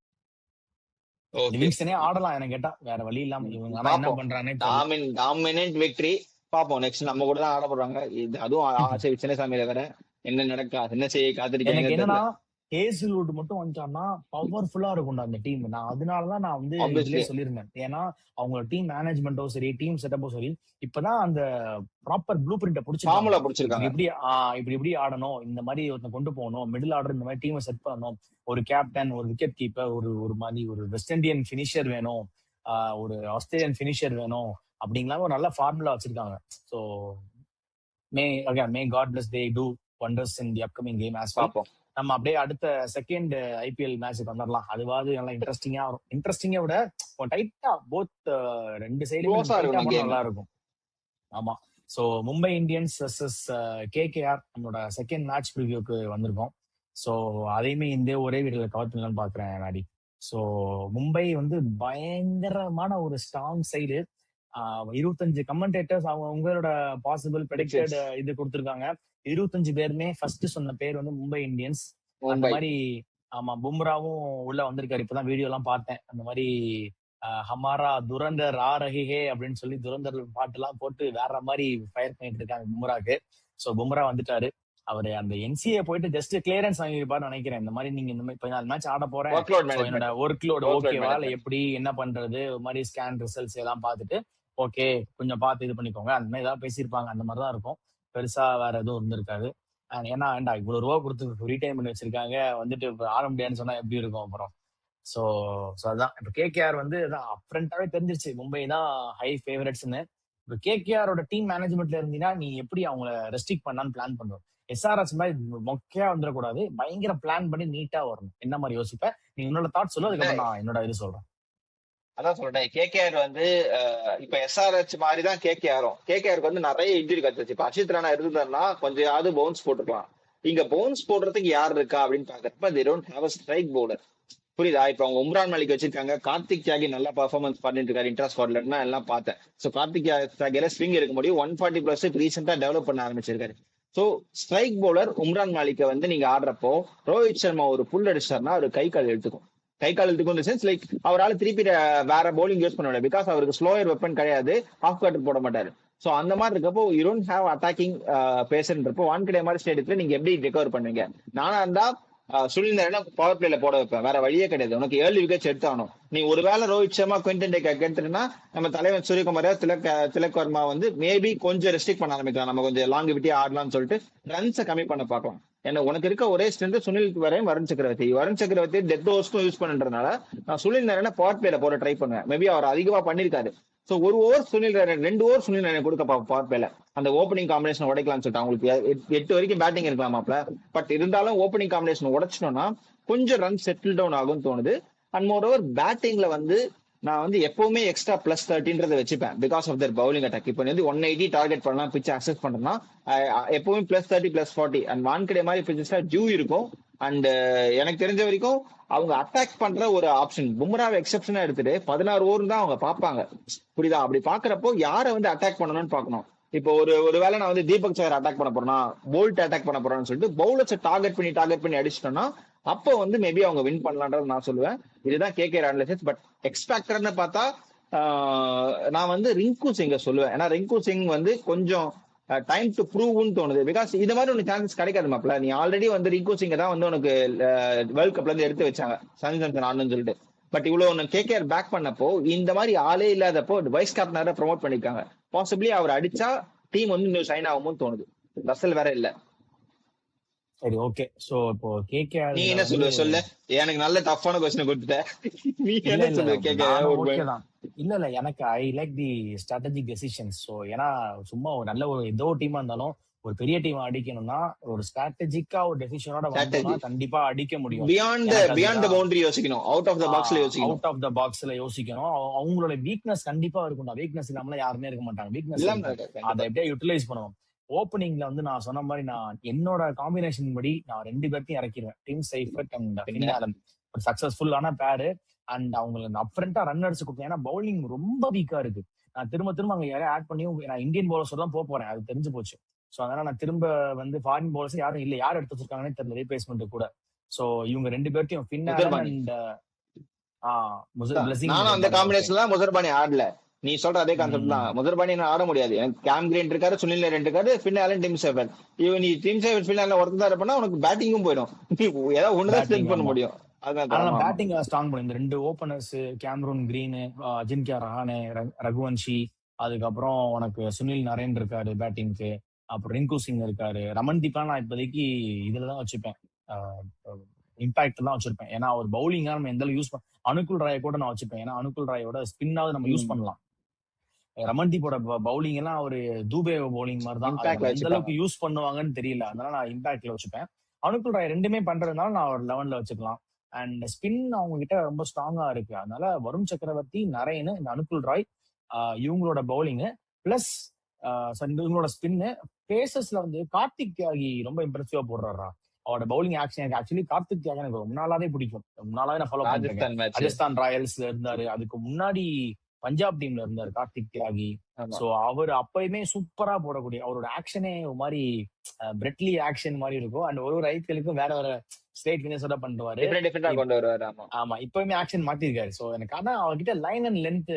ஓகே, லிவிங்ஸ்டனே ஆடலாம் எனக்கு கேட்டா, வேற வழி இல்லாம. இவங்க ஆனா என்ன பாப்போம். பண்றானே தெரியல. Dominant victory. பாப்போம் நெக்ஸ்ட் நம்ம கூட தான் ஆட போறாங்க. இது அதுவும் ஆசை சின்னசாமியில வேற என்ன நடக்கா, என்ன செய்ய எனக்கு காத்திருக்கீங்க என்னன்னா தெரியல. ஹேசில்வுட் மட்டும் வந்துட்டான்னா பவர்ஃபுல்லா இருக்கும்டா அந்த டீம். நான் அதனாலதான் நான் வந்து இதுலயே ஆப்வியஸ்லி சொல்லியிருந்தேன். ஏன்னா அவங்க டீம் மேனேஜ்மெண்ட்டோ சரி, டீம் செட்டப்போ சரி, இப்பதான் அந்த ப்ராப்பர் ப்ளூ பிரிண்ட புடிச்சிருக்காங்க. ஃபார்முலா இப்படி பிடிச்சிருக்காங்க. இப்படி இப்படி இப்படி ஆடணும், இந்த மாதிரி ஒருத்தன் கொண்டு போகணும், மிடில் ஆர்டர் இந்த மாதிரி டீமை செட் பண்ணணும், ஒரு கேப்டன், ஒரு விக்கெட் கீப்பர், ஒரு மாதிரி ஒரு வெஸ்ட் இண்டியன் பினிஷர் வேணும், ஒரு ஆஸ்திரேலியன் பினிஷர் வேணும் அப்படிங்கலாம் ஒரு நல்ல ஃபார்முலா வச்சிருக்காங்க. So may God bless they do wonders in the upcoming game as well. பாப்போம். நம்ம அப்படியே அடுத்த செகண்ட் ஐபிஎல் மேட்ச் வந்துடலாம். அதுவாது நல்லா இன்ட்ரெஸ்டிங்கா வரும். இன்ட்ரெஸ்டிங்கா விட டைட்டா போத் ரெண்டு சைடுமே க்ளோஸா டைட்டா இருக்கணும் பண்ணா கேம். நல்லா இருக்கும். ஆமா. So Mumbai Indians versus KKR நம்மளோட செகண்ட் மேட்ச் ப்ரிவியூக்கு வந்திருக்கோம். சோ அதையுமே இந்த ஒரே வீடியோல கவர் பண்ணலாம்னு பாக்குறேன் நாடி. சோ மும்பை வந்து பயங்கரமான ஒரு ஸ்ட்ராங் சைடு. 25 கமெண்டேட்டர்ஸ் அவங்க உங்களோட பாசிபிள் ப்ரெடிக்டட் இது கொடுத்திருக்காங்க. 25 பேருமே ஃபர்ஸ்ட் சொன்ன பேர் வந்து மும்பை இந்தியன்ஸ். அந்த மும்பை மாதிரி ஆமா, பும்ராவும் உள்ள வந்திருக்காரு. இப்பதான் வீடியோ எல்லாம் பார்த்தேன். அந்த மாதிரி ஹமாரா துரந்தர் ஆ ரஹி ஹே அப்படின்னு சொல்லி துரந்தர் பாட்டு எல்லாம் போட்டு வேற மாதிரி ஃபயர் பண்ணிட்டு இருக்காங்க பும்ராக்கு. சோ பும்ரா வந்துட்டாரு. அவரு அந்த என்சிஏ போயிட்டு ஜஸ்ட் கிளியரன்ஸ் வாங்கிருப்பாரு நினைக்கிறேன். இந்த மாதிரி நீங்க இந்த மாதிரி 14 மேட்ச் ஆட போறேன், ஒர்க் லோட் சோ என்னோட management. Work load work load ஓகேவா இல்ல மேனேஜ்மெண்ட். எப்படி என்ன பண்றது, ஒரு மாதிரி ஸ்கேன் ரிசல்ட்ஸ் எல்லாம் பார்த்துட்டு ஓகே கொஞ்சம் பார்த்து இது பண்ணிக்கோங்க அந்த மாதிரி ஏதாவது பேசியிருப்பாங்க. அந்த மாதிரி தான் இருக்கும். பெருசா வேற எதுவும் இருந்திருக்காது. ஏன்னா ஏன்டா இவ்வளவு ரூபா கொடுத்து ரீடைன் பண்ணி வச்சிருக்காங்க, வந்துட்டு இப்ப ஆட முடியாதுன்னு சொன்னா எப்படி இருக்கும் அப்புறம். சோ சோ அதான் இப்ப கேகேஆர் வந்து அப்ரண்டாவே தெரிஞ்சிருச்சு மும்பை தான் ஹை ஃபேவரட்ஸ்னு. இப்ப கேகேஆரோட டீம் மேனேஜ்மெண்ட்ல இருந்தீங்கன்னா நீ எப்படி அவங்கள ரெஸ்ட்ரிக்ட் பண்ணலான்னு பிளான் பண்ணுவோம். எஸ்ஆர்எஸ் மாதிரி மொக்கையா வந்துடக்கூடாது, பயங்கர பிளான் பண்ணி நீட்டா வரணும். என்ன மாதிரி யோசிப்ப நீ உன்னோட தாட் சொல்லு, அதுக்கப்புறம் நான் என்னோட இது சொல்றேன். அதான் சொல்றேன், கேகேஆர் வந்து இப்ப எஸ்ஆர்ஹெச் மாதிரி தான் கேகேஆரும். கேகேஆருக்கு வந்து நிறைய இன்ஜுரி கத்துச்சு. இப்ப அஜித் ராணா இருந்தாருன்னா கொஞ்சம் பவுன்ஸ் போட்டுக்கலாம். இங்க பவுன்ஸ் போடுறதுக்கு யார் இருக்கா அப்படின்னு பாக்குறப்ப they don't have a strike bowler. புரியுதா? இப்ப அவங்க உம்ரான் மாலிக் வச்சிருக்காங்க, கார்த்திக் தியாகி நல்லா பர்ஃபார்மன்ஸ் பண்ணிட்டு இருக்காரு இன்ட்ரா ஸ்குவாட்ல எல்லாம் பார்த்தேன். சோ கார்த்திக் தியாகில ஸ்விங் இருக்க முடியும், 140 பிளஸ் ரீசெண்டா டெவலப் பண்ண ஆரம்பிச்சிருக்காரு. சோ ஸ்ட்ரைக் பவுலர் உம்ரான் மாலிக்க வந்து நீங்க ஆடுறப்போ ரோஹித் சர்மா ஒரு புல் அடிச்சாருன்னா அவர் கை கால் எடுத்துக்கும். கை கால் எடுத்துக்கும் சென்ஸ் லைக் அவரால் திருப்பி வேற பவுலிங் யூஸ் பண்ண முடியாது. பிகாஸ் அவருக்கு ஸ்லோயர் வெப்பன் கிடையாது, ஆஃப் கட் போட மாட்டாரு. சோ அந்த மாதிரி இருக்கப்போ யூ டோன்ட் ஹேவ் அட்டாக்கிங் பேசன்றப்போ வான்கடே மாதிரி ஸ்டேடியத்துல நீங்க எப்படி ரெக்கவர் பண்ணுவீங்க? நானா இருந்தா சுனில் நாராயண பவர் பிளேல போட வைப்பேன், வேற வழியே கிடையாது. உனக்கு 7 விக்கெட்ஸ் எடுத்தாகணும். நீ ஒருவேளை ரோஹித் சர்மா குவிண்டன் டே கேட்டுனா நம்ம தலைவன் சூரியகுமார் திலக் வர்மா வந்து மேபி கொஞ்சம் ரெஸ்ட்ரிக்ட் பண்ண ஆரம்பிக்கலாம், நம்ம கொஞ்சம் லாங் விட்டி ஆடலாம்னு சொல்லிட்டு ரன்ஸை கம்மி பண்ண பார்க்கலாம். ஏன்னா உனக்கு இருக்க ஒரே ஸ்ட்ரென்த் சுனில் வரையும் வருண் சக்கரவர்த்தி டெத் ஓவர்ஸ்க்கும் யூஸ் பண்ணுறதுனால நான் சுனில் நாராயண பவர் பிளேல போட ட்ரை பண்ணுவேன். மேபி அவர் அதிகமா பண்ணிருக்காரு. சோ ஒரு ஓவர் சுனில் நாராயண் 2 ஓவர் சுனில் நாராயண் கொடுக்க பவர் பிளேல அந்த ஓப்பனிங் காம்பினேஷன் உடைக்கலாம்னு சொல்லிட்டு அவங்களுக்கு 8 வரைக்கும் பேட்டிங் இருக்கலாமாப்ல. பட் இருந்தாலும் ஓப்பனிங் காம்பினேஷன் உடைச்சிட்டோம்னா கொஞ்சம் ரன் செட்டில் டவுன் ஆகும்னு தோணுது. அண்ட் மோர் ஓவர் பேட்டிங்ல வந்து நான் வந்து எப்பவுமே எக்ஸ்ட்ரா பிளஸ் 30 வச்சுப்பேன் because of their bowling attack. இப்போ வந்து 180 டார்கெட் பண்ணலாம், பிச் அக்சஸ் பண்ணா எப்பவுமே பிளஸ் 30 பிளஸ் 40 அண்ட் வான்கடே மாதிரி பிச்சஸ்ல டியூ இருக்கும். அண்ட் எனக்கு தெரிஞ்ச வரைக்கும் அவங்க அட்டாக் பண்ற ஒரு ஆப்ஷன் பும்ராவை எக்ஸெப்ஷனா எடுத்துட்டு 16 ஓவர் தான் அவங்க பார்ப்பாங்க. புரியுதா? அப்படி பாக்குறப்போ யாரை வந்து அட்டாக் பண்ணணும்னு பாக்கணும். இப்போ ஒருவேளை நான் வந்து தீபக் சஹர் அட்டாக் பண்ண போறேன்னா, போல்ட் அட்டாக் பண்ண போறேன்னு சொல்லிட்டு பவுலர்ஸ் டார்கெட் பண்ணி அடிச்சிட்டோம்னா அப்போ வந்து மேபி அவங்க வின் பண்ணலான்றது நான் சொல்லுவேன். இதுதான் கேகேஆர் அனலிசிஸ். பட் எக்ஸ்பெக்டர்னு பார்த்தா நான் வந்து ரிங்கு சிங்க சொல்லுவேன். ஏன்னா ரிங்கு சிங் வந்து கொஞ்சம் டைம் டு ப்ரூவ்னு தோணுது. பிகாஸ் இது மாதிரி உனக்கு சான்சஸ் கிடைக்காது மாப்ள. நீ ஆல்ரெடி வந்து ரிங்கு சிங்க தான் வந்து உனக்கு வேர்ல்ட் கப்ல இருந்து எடுத்து வச்சாங்க சஞ்சு சாம்சன் ஆடணும்னு சொல்லிட்டு. பட் இவ்வளவு ஒன்னு கேகேஆர் பேக் பண்ணப்போ இந்த மாதிரி ஆளே இல்லாதப்போ வைஸ் கேப்டனாக ப்ரொமோட் பண்ணிருக்காங்க. பாசிபிளி அவர் அடிச்சா டீம் வந்து இன்னும் சைன் ஆகுமோ தோணுது. ரசல் வேற இல்ல. சரி, ஓகே. சோ இப்போ கேகேஆர் நீ என்ன சொல்லுவ சொல்லு? எனக்கு நல்ல டஃப்பான क्वेश्चन கொடுத்துட்ட. நீ என்ன சொல்லுவ கேகேஆர்? ஓகே தான். இல்ல எனக்கு I like the strategic decisions. So ஏன்னா சும்மா ஒரு நல்ல ஒரு ஏதோ டீமா இருந்தாலும் ஒரு பெரிய டீம் அடிக்கணும்னா ஒரு ஸ்ட்ராட்டஜிக்கா ஒரு டெசிஷனோட வந்தோம்னா கண்டிப்பா அடிக்க முடியும். பியாண்ட் தி பவுண்டரி யோசிக்கணும், அவுட் ஆஃப் தி பாக்ஸ்ல யோசிக்கணும். அவுட் ஆஃப் தி பாக்ஸ்ல யோசிக்கணும். அவங்களோட வீக்னஸ் கண்டிப்பா இருக்கும்டா. வீக்னஸ் இல்லாம யாருமே இருக்க மாட்டாங்க. வீக்னஸ் அதை எப்படியா யூட்டிலைஸ் பண்ணுவோம். ஓப்பனிங்ல வந்து நான் சொன்ன மாதிரி நான் என்னோட காம்பினேஷன் படி நான் 2 பேர்த்தையும் இறக்கிடுவேன். Tim Seifert and Finn Allen ஒரு சக்சஸ்ஃபுல்லான பேரு. அண்ட் அவங்களுக்கு அப்ரண்டா ரன் அடிச்சு கொடுத்தேன். ஏன்னா பவுலிங் ரொம்ப வீக்கா இருக்கு. நான் திரும்ப அங்க யாரையும் ஆட் பண்ணி நான் இந்தியன் பவுலர்ஸ் தான் போறேன், அது தெரிஞ்சு போச்சு. சோ அதனால நான் திரும்ப வந்து ஃபாரின் பவுலர்ஸ் யாரும் இல்ல, யார் எடுத்து வச்சிருக்காங்கன்னு தெரியல ரீப்ளேஸ்மெண்ட் கூட. சோ இவங்க 2 பேர்த்தையும் ஃபின் ஆலன் அண்ட் நானும் அந்த காம்பினேஷன்ல முசர்பானி ஆடல. நீ சொல்ற அதே கான்செப்ட் தான். முசர்பானி ஆட முடியாது. எனக்கு கேம் கிரீன் இருக்காரு, சுனில் நாராயண் இருக்காரு, ஃபின் ஆலன், டிம் சைஃபர்ட். இவன் நீ டிம் சைஃபர்ட் ஃபின் ஆலன் ஒருத்தர் தான் இருப்பா உனக்கு பேட்டிங்கும் போயிடும். ஏதாவது ஒண்ணுதான் ஸ்ட்ரென்த் பண்ண முடியும். பேட்டிங் ஸ்ட்ராங் பண்ணும். இந்த 2 openers Cameron Green, Ajinkya Rahane, Raghuvanshi, அதுக்கப்புறம் உனக்கு சுனில் நாராயண் இருக்காரு பேட்டிங்க்கு, அப்புறம் ரிங்கு சிங் இருக்காரு. ரமன்தீப்லாம் நான் இப்போதைக்கு இதுலதான் வச்சுப்பேன், இம்பாக்ட் தான் வச்சிருப்பேன். ஏன்னா ஒரு பவுலிங்கா நம்ம எந்த யூஸ் அனுகுல் ராயை கூட நான் வச்சுப்பேன். ஏன்னா அனுகுல் ராயோட ஸ்பின்னாவது நம்ம யூஸ் பண்ணலாம். ரமன்தீப்போட பவுலிங் எல்லாம் ஒரு தூபே பவுலிங் மாதிரி தான், எந்த அளவுக்கு யூஸ் பண்ணுவாங்கன்னு தெரியல. அதனால நான் இம்பாக்ட்ல வச்சுப்பேன். அனுகுல் ராய் 2மே பண்றதுனால நான் ஒரு 11ல வச்சுக்கலாம். அண்ட் ஸ்பின் அவங்க கிட்ட ரொம்ப ஸ்ட்ராங்கா இருக்கு. அதனால வருண் சக்கரவர்த்தி, நரேன், இந்த அனுகுல் ராய் இவங்களோட பவுலிங் பிளஸ் இவங்களோட ஸ்பின்னு. பேசஸ்ல வந்து கார்த்திக் தியாகி ரொம்ப இம்ப்ரெசிவா போடுறாரா. அவரோட பவுலிங் ஆக்ஷன் எனக்கு ஆக்சுவலி கார்த்திக் தியாகி எனக்கு ரொம்ப நாளாவே பிடிக்கும். ரொம்ப நாளாவே நான் ஃபாலோ பண்ணிருக்கேன். ராஜஸ்தான் ராயல்ஸ்ல இருந்தாரு, அதுக்கு முன்னாடி பஞ்சாப் டீம்ல இருந்தாரு கார்த்திக் தியாகி. சோ அவர் அப்பயுமே சூப்பரா போடக்கூடிய அவரோட ஆக்ஷனே ஒரு மாதிரி பிரெட்லி ஆக்ஷன் மாதிரி இருக்கும். அண்ட் ஒரு ஐபிஎலுக்கும் வேற ஸ்ட்ரெயிட் ஃபினிஷரோட பண்ணுவாரு. டிஃபரெண்டா கொண்டு வருவாரு. ஆமா. ஆமா, இப்பவுமே ஆக்ஷன் மாத்திருக்காரு. சோ எனக்கு ஆனா அவர்கிட்ட லைன் அண்ட் லென்த்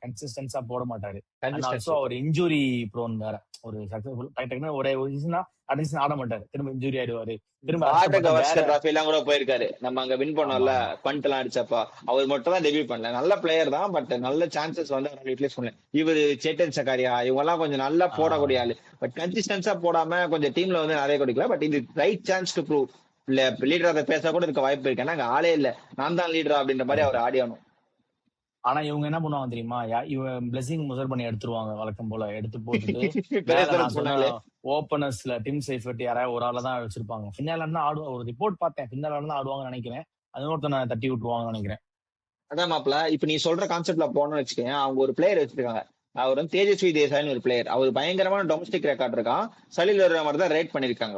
கன்சிஸ்டன்ஸா போட மாட்டாரு. And also consistency. அவர் இன்ஜுரி ப்ரோன் வேற. ஒரு சக்சஸ்ஃபுல் டக்குனு ஒரே ஒரு சீசனா அடுத்த season ஆட மாட்டாரு. திரும்ப இன்ஜுரி ஆயிடுவாரு. திரும்ப அடுத்த பார்டர் பட்டம் வேற. கவாஸ்கர் ட்ராஃபி எல்லாம் கூட போயிருக்காரு. நம்ம அங்க வின் ஆமா பண்ணோம்ல, ஆமா பண்ட் எல்லாம் அடிச்சப்ப அவர் மட்டும் தான் டெபியூட் பண்ணல. நல்ல பிளேயர் தான், பட் நல்ல சான்சஸ் வந்து அவரால் யூட்டிலைஸ் பண்ணல. இவரு சேட்டன் சக்காரியா இவங்க எல்லாம் கொஞ்சம் நல்லா போடக்கூடிய ஆஹ் ஆளு. பட் கன்சிஸ்டன்ஸா போடாம கொஞ்சம் டீம்ல வந்து நிறைய கொடுக்கல. பட் இது ரைட் சான்ஸ் டு ப்ரூவ். இல்ல லீடர் அதை பேச கூட இருக்க வாய்ப்பு இருக்கு. ஏன்னா அங்க ஆளே இல்ல, நான் தான் லீடரா அப்படின்ற மாதிரி கரெக்ட். அவர் ஆடி ஆகணும். ஆனா இவங்க என்ன பண்ணுவாங்க தெரியுமா? இவன் பிளஸிங் முசர் பண்ணி எடுத்துருவாங்க வழக்கம் போல. எடுத்து போட்டுட்டு மேல பெரிய நான் சொன்ன சொன்னாங்களே. ஓப்பனர்ஸ்ல டிம் சைஃபர்ட் யாராவது ஒரு ஆளை தான் வச்சிருப்பாங்க. ஃபின்னால தான் ஆடுவாங்க. ஒரு ரிப்போர்ட் பார்த்தேன், ஃபின்னால தான் ஆடுவாங்கன்னு நினைக்கிறேன். அது ஒருத்தனை தட்டி விட்டுருவாங்கன்னு நினைக்கிறேன். அதான் மாப்பிள, இப்ப நீ சொல்ற கான்செப்ட்ல போனோம்னு வச்சுக்கேன், அவங்க ஒரு பிளேயர் வச்சிருக்காங்க. அவர் வந்து தேஜஸ்வி தேசாய்னு ஒரு பிளேயர். அவர் பயங்கரமான டொமஸ்டிக் ரெக்கார்ட் இருக்கான். சலில் வர்ற மாதிரி தான் ரேட் பண்ணிருக்காங்க.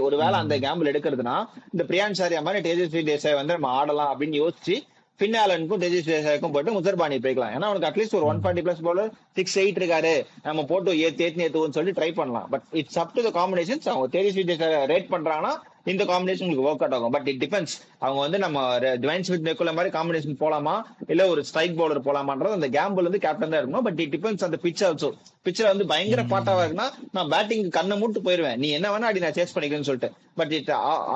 ஒரு வேளை அந்த ம். கேம்பிள் எடுக்கிறதுனா இந்த பிரியான் சாரியா மாதிரி தேஜஸ்வி தேசாய் வந்து நம்ம ஆடலாம் அப்படின்னு யோசிச்சு பின்னாலனுக்கும் தேஜஸ்வி தேசாய்க்கும் போட்டு முசர்பானி போய்க்கலாம். ஏன்னா அவனுக்கு அட்லீஸ்ட் ஒரு ம். 140 பிளஸ் பவுலர் 6-8 இருக்காரு, நம்ம போட்டு ஏத்துன்னு சொல்லி ட்ரை பண்ணலாம். But it's up to the combinations. அவங்க தேஜஸ்வி தேசாய் ரேட் பண்றாங்கன்னா இந்த காம்பினேஷன் உங்களுக்கு ஒர்க் அவுட் ஆகும். But it depends. அவங்க வந்து நம்ம டிவைன் ஸ்மித் நெக்குல மாதிரி காம்பினேஷன் போலாமா, இல்ல ஒரு ஸ்ட்ரைக் பவுலர் போலாமான்றது அந்த கேம்பிள் வந்து கேப்டன் தான் இருக்கணும். பட் இட் டிபெண்ட்ஸ் அந்த பிச் ஆல்சோ. பிச்சில் வந்து பயங்கர பாட்டாவா ம். இருக்குன்னா நான் பேட்டிங் கண்ணை மூட்டு போயிருவேன், நீ என்ன வேணா அடி நான் சேஸ் பண்ணிக்கிறேன்னு சொல்லிட்டு. பட்